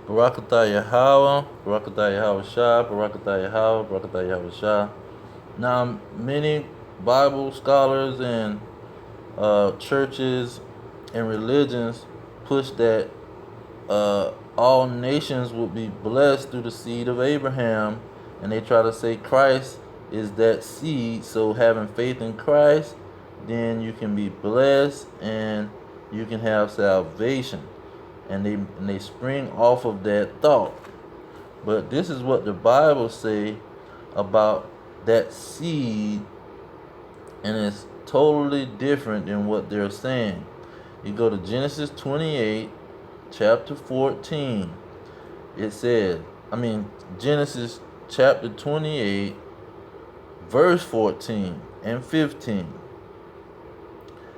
Barakatah Yahweh, Barakatah Yahweh Shah, Barakatah Yahweh, Barakatah Yahweh Shah. Now, many Bible scholars and churches and religions push that all nations will be blessed through the seed of Abraham, and they try to say Christ is that seed. So, having faith in Christ, then you can be blessed and you can have salvation. And they spring off of that thought. But this is what the Bible say about that seed, and it's totally different than what they're saying. You go to Genesis 28, chapter 14. It says, Genesis chapter 28, verse 14 and 15.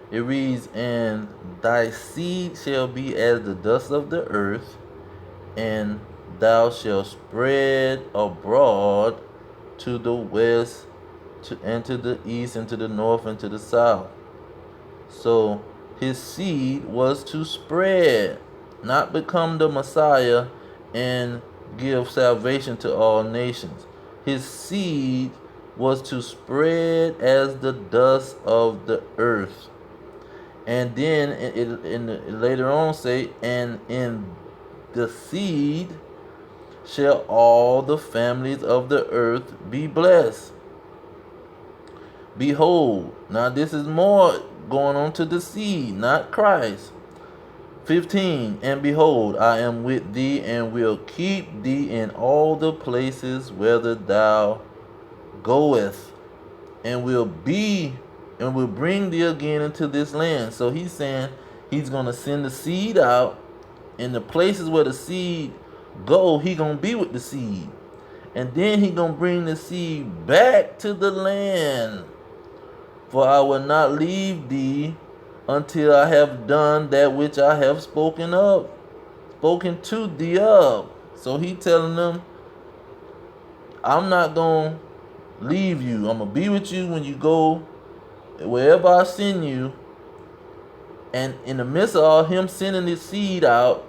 It reads, "And thy seed shall be as the dust of the earth, and thou shalt spread abroad to the west, and to the east, and to the north, and to the south." So his seed was to spread, not become the Messiah and give salvation to all nations. His seed was to spread as the dust of the earth. And then later on say, "And in the seed shall all the families of the earth be blessed." Behold, now this is more going on to the seed, not Christ. 15, "And behold, I am with thee, and will keep thee in all the places whither thou goest, and will bring thee again into this land." So he's saying he's going to send the seed out. In the places where the seed go, he going to be with the seed. And then he going to bring the seed back to the land. "For I will not leave thee until I have done that which I have spoken to thee of." So he telling them, I'm not going to leave you. I'm going to be with you when you go wherever I send you. And in the midst of all him sending this seed out,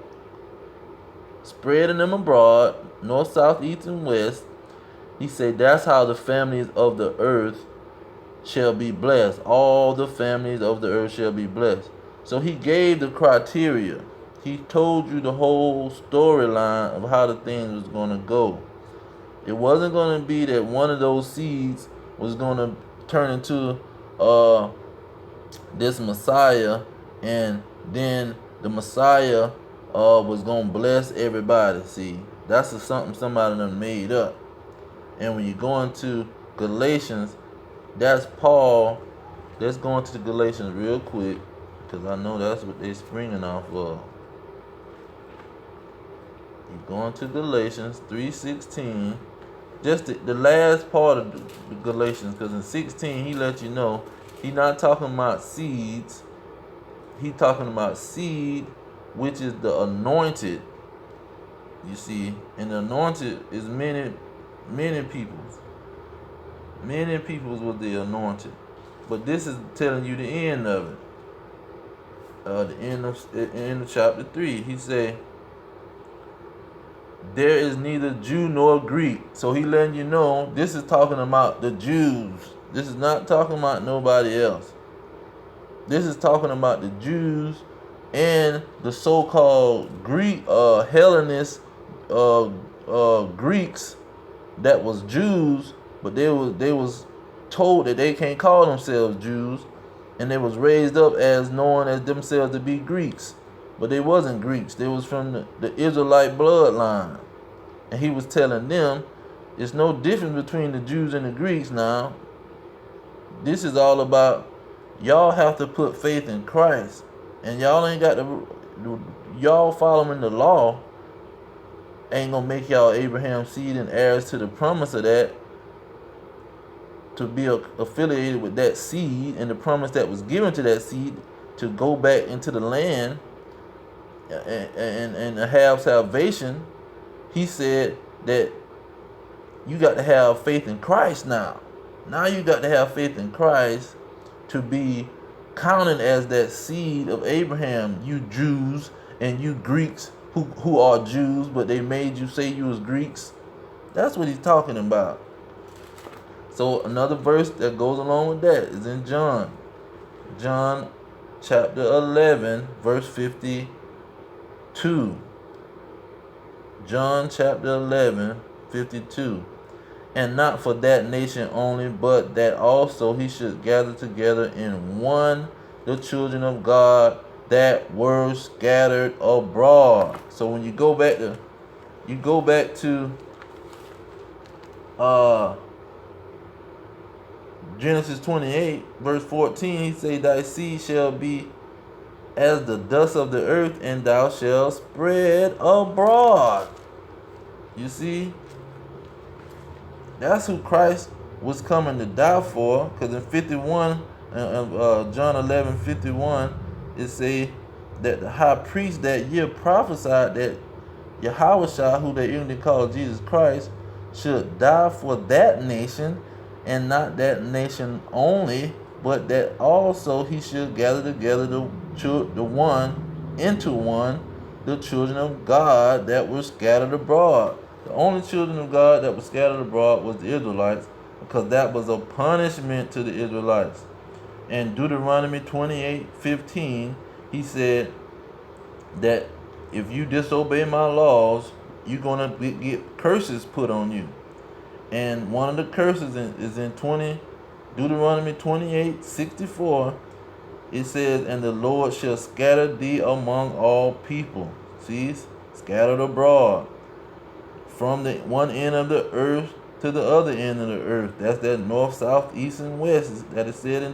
spreading them abroad, north, south, east, and west, he said that's how the families of the earth shall be blessed. All the families of the earth shall be blessed. So he gave the criteria. He told you the whole storyline of how the thing was going to go. It wasn't going to be that one of those seeds was going to turn into this Messiah, and then the Messiah was going to bless everybody. See, that's something somebody done made up. And when you go into Galatians, that's Paul. Let's go into Galatians real quick, because I know that's what they're springing off of. You go into Galatians 3:16. Just the last part of the Galatians, because in 16 he let you know he not talking about seeds. He talking about seed, which is the anointed. You see, and the anointed is many peoples. Many peoples with the anointed. But this is telling you the end of it. The end of chapter 3. He said, "There is neither Jew nor Greek." So he letting you know this is talking about the Jews. This is not talking about nobody else. This is talking about the Jews and the so-called Greek Hellenist Greeks that was Jews, but they was told that they can't call themselves Jews, and they was raised up as knowing as themselves to be Greeks, but they wasn't Greeks. They was from the Israelite bloodline, and he was telling them it's no difference between the Jews and the Greeks. Now this is all about y'all have to put faith in Christ, and y'all ain't got y'all following the law ain't gonna make y'all Abraham's seed and heirs to the promise of that, to be affiliated with that seed and the promise that was given to that seed to go back into the land and have salvation. He said that you got to have faith in Christ now. Now you got to have faith in Christ to be counted as that seed of Abraham, you Jews and you Greeks who are Jews, but they made you say you was Greeks. That's what he's talking about. So another verse that goes along with that is in John. John chapter 11, verse 52. John chapter 11, 52. And not for that nation only, but that also he should gather together in one the children of God that were scattered abroad. So when you go back to Genesis 28, verse 14, he say, thy seed shall be as the dust of the earth, and thou shalt spread abroad. You see? That's who Christ was coming to die for. Because in 51, John 11:51, it say that the high priest that year prophesied that Yahushua, who they ignorantly call Jesus Christ, should die for that nation, and not that nation only, but that also he should gather together the one into one, the children of God that were scattered abroad. The only children of God that were scattered abroad was the Israelites, because that was a punishment to the Israelites. In Deuteronomy 28:15, he said that if you disobey my laws, you're going to get curses put on you. And one of the curses is in Deuteronomy 28:64. It says, and the Lord shall scatter thee among all people. See, scattered abroad, from the one end of the earth to the other end of the earth. That's that north, south, east, and west that is said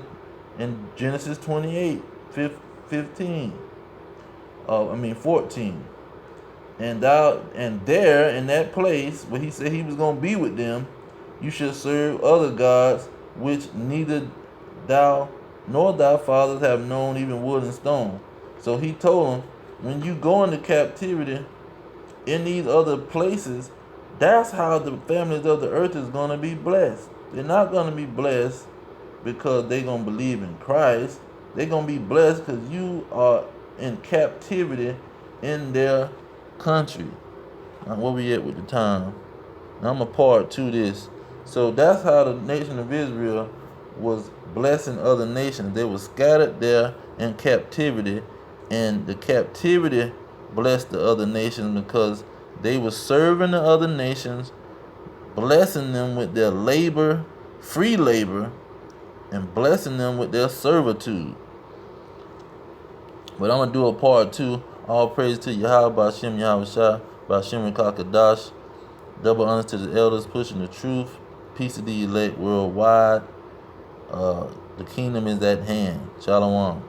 in Genesis 28:15. 14. And there in that place where he said he was going to be with them, you shall serve other gods, which neither thou nor thy fathers have known, even wood and stone. So he told them, when you go into captivity in these other places, that's how the families of the earth is going to be blessed. They're not going to be blessed because they're going to believe in Christ. They're going to be blessed because you are in captivity in their country. Now, where we at with the time? Now, I'm a part to this. So that's how the nation of Israel was blessing other nations. They were scattered there in captivity, and the captivity blessed the other nations because they were serving the other nations, blessing them with their labor, free labor, and blessing them with their servitude. But I'm going to do a part 2. All praise to Yahweh, Ba'ashem, Yahushua, Ba'ashem, Kakadash. Double honors to the elders pushing the truth. Peace to the elect worldwide. The kingdom is at hand. Shalom.